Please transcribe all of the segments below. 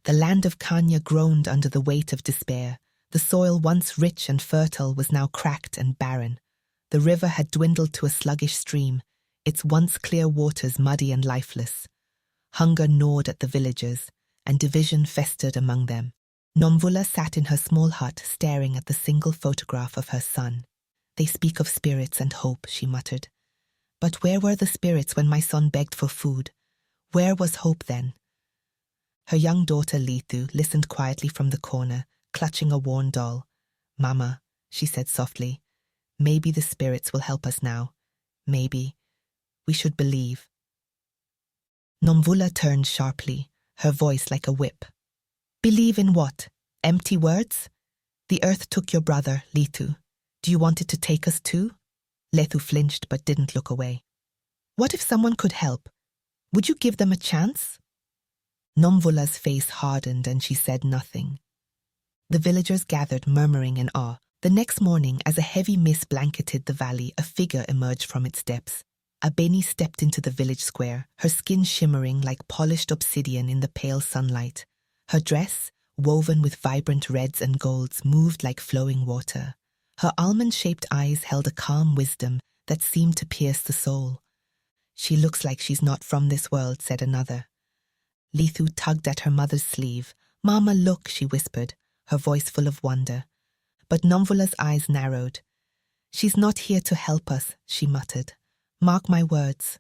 The land of Kanya groaned under the weight of despair. The soil, once rich and fertile, was now cracked and barren. The river had dwindled to a sluggish stream, its once clear waters muddy and lifeless. Hunger gnawed at the villagers, and division festered among them. Nomvula sat in her small hut, staring at the single photograph of her son. "They speak of spirits and hope," she muttered. "But where were the spirits when my son begged for food? Where was hope then?" Her young daughter Lithu listened quietly from the corner, clutching a worn doll. "Mama," she said softly, "maybe the spirits will help us now. Maybe. We should believe." Nomvula turned sharply, her voice like a whip. "Believe in what? Empty words? The earth took your brother, Lithu. Do you want it to take us too?" Lethu flinched but didn't look away. "What if someone could help? Would you give them a chance?" Nomvula's face hardened and she said nothing. The villagers gathered, murmuring in awe. The next morning, as a heavy mist blanketed the valley, a figure emerged from its depths. Abeni stepped into the village square, her skin shimmering like polished obsidian in the pale sunlight. Her dress, woven with vibrant reds and golds, moved like flowing water. Her almond-shaped eyes held a calm wisdom that seemed to pierce the soul. "She looks like she's not from this world," said another. Lithu tugged at her mother's sleeve. "Mama, look," she whispered, her voice full of wonder. But Nomvula's eyes narrowed. "She's not here to help us," she muttered. "Mark my words."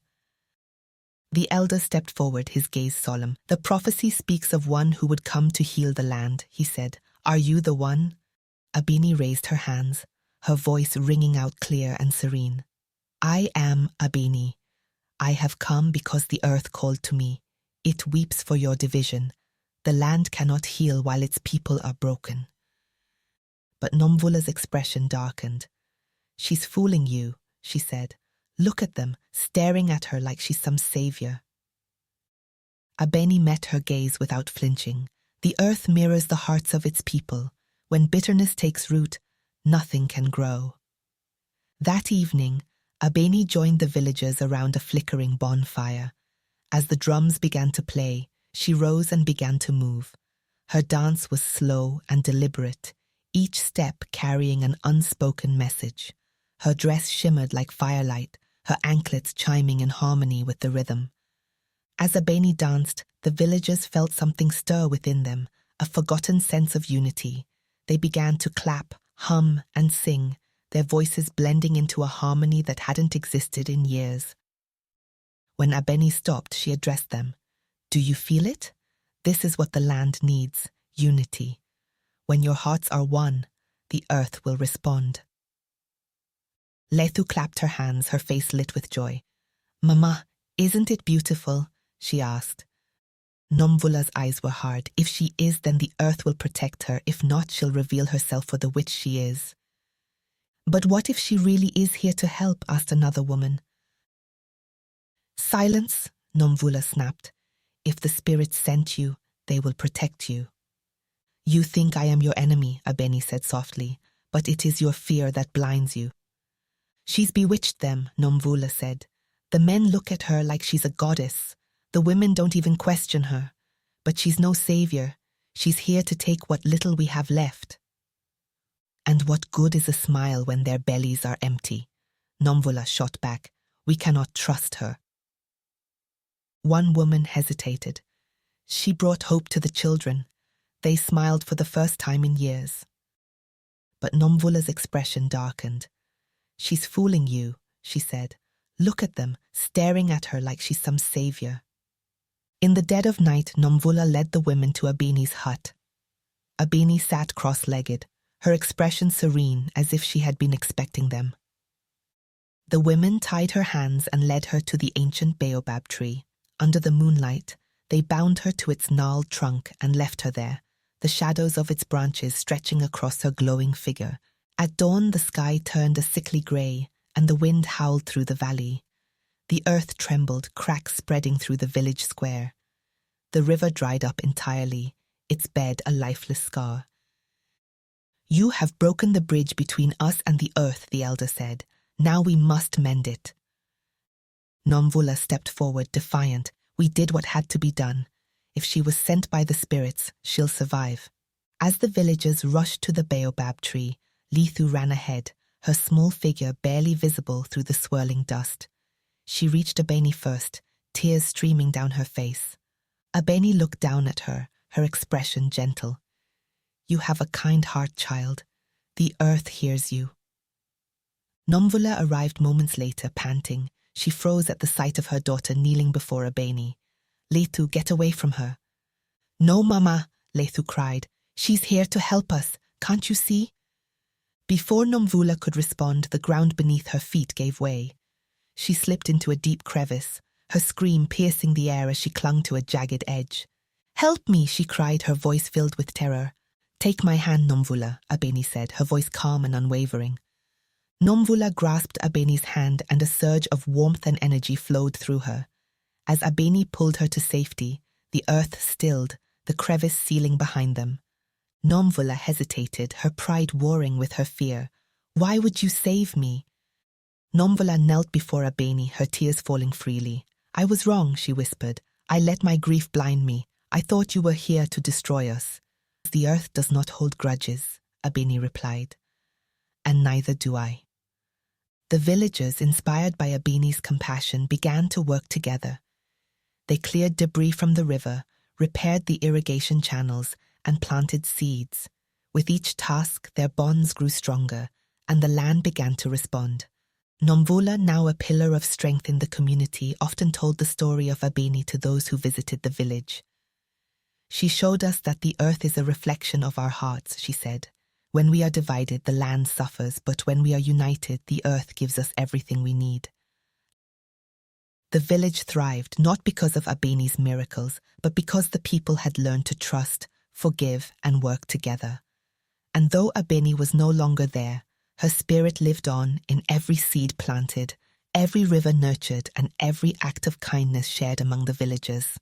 The elder stepped forward, his gaze solemn. "The prophecy speaks of one who would come to heal the land," he said. "Are you the one?" Abeni raised her hands, her voice ringing out clear and serene. "I am Abeni. I have come because the earth called to me. It weeps for your division. The land cannot heal while its people are broken." But Nomvula's expression darkened. "She's fooling you," she said. "Look at them, staring at her like she's some savior." Abeni met her gaze without flinching. The earth mirrors the hearts of its people. When bitterness takes root, nothing can grow. That evening, Abeni joined the villagers around a flickering bonfire. As the drums began to play, she rose and began to move. Her dance was slow and deliberate, each step carrying an unspoken message. Her dress shimmered like firelight, her anklets chiming in harmony with the rhythm. As Abeni danced, the villagers felt something stir within them, a forgotten sense of unity. They began to clap, hum, and sing, their voices blending into a harmony that hadn't existed in years. When Abeni stopped, she addressed them. "Do you feel it? This is what the land needs, unity. When your hearts are one, the earth will respond." Lethu clapped her hands, her face lit with joy. "Mama, isn't it beautiful?" she asked. Nomvula's eyes were hard. "If she is, then the earth will protect her. If not, she'll reveal herself for the witch she is." "But what if she really is here to help?" asked another woman. "Silence," Nomvula snapped. "If the spirits sent you, they will protect you." "You think I am your enemy," Abeni said softly, "but it is your fear that blinds you." "She's bewitched them," Nomvula said. "The men look at her like she's a goddess. The women don't even question her. But she's no savior. She's here to take what little we have left." "And what good is a smile when their bellies are empty?" Nomvula shot back. "We cannot trust her." One woman hesitated. She brought hope to the children. They smiled for the first time in years. But Nomvula's expression darkened. "She's fooling you," she said. "Look at them, staring at her like she's some savior." In the dead of night, Nomvula led the women to Abeni's hut. Abeni sat cross-legged, her expression serene as if she had been expecting them. The women tied her hands and led her to the ancient baobab tree. Under the moonlight, they bound her to its gnarled trunk and left her there, the shadows of its branches stretching across her glowing figure. At dawn, the sky turned a sickly grey, and the wind howled through the valley. The earth trembled, cracks spreading through the village square. The river dried up entirely, its bed a lifeless scar. "You have broken the bridge between us and the earth," the elder said. "Now we must mend it." Nomvula stepped forward, defiant. "We did what had to be done. If she was sent by the spirits, she'll survive. As the villagers rushed to the baobab tree, Lethu ran ahead, her small figure barely visible through the swirling dust. She reached Abeni first, tears streaming down her face. Abeni looked down at her, her expression gentle. "You have a kind heart, child. The earth hears you." Nomvula arrived moments later, panting. She froze at the sight of her daughter kneeling before Abeni. "Lethu, get away from her." "No, Mama," Lethu cried. "She's here to help us. Can't you see?" Before Nomvula could respond, the ground beneath her feet gave way. She slipped into a deep crevice, her scream piercing the air as she clung to a jagged edge. "Help me," she cried, her voice filled with terror. "Take my hand, Nomvula," Abeni said, her voice calm and unwavering. Nomvula grasped Abeni's hand and a surge of warmth and energy flowed through her. As Abeni pulled her to safety, the earth stilled, the crevice sealing behind them. Nomvula hesitated, her pride warring with her fear. "Why would you save me?" Nomvula knelt before Abeni, her tears falling freely. "I was wrong," she whispered. "I let my grief blind me. I thought you were here to destroy us." "The earth does not hold grudges," Abeni replied. "And neither do I." The villagers, inspired by Abeni's compassion, began to work together. They cleared debris from the river, repaired the irrigation channels, and planted seeds. With each task, their bonds grew stronger, and the land began to respond. Nomvula, now a pillar of strength in the community, often told the story of Abeni to those who visited the village. "She showed us that the earth is a reflection of our hearts," she said. "When we are divided, the land suffers, but when we are united, the earth gives us everything we need." The village thrived, not because of Abeni's miracles, but because the people had learned to trust, forgive, and work together. And though Abeni was no longer there, her spirit lived on in every seed planted, every river nurtured, and every act of kindness shared among the villagers.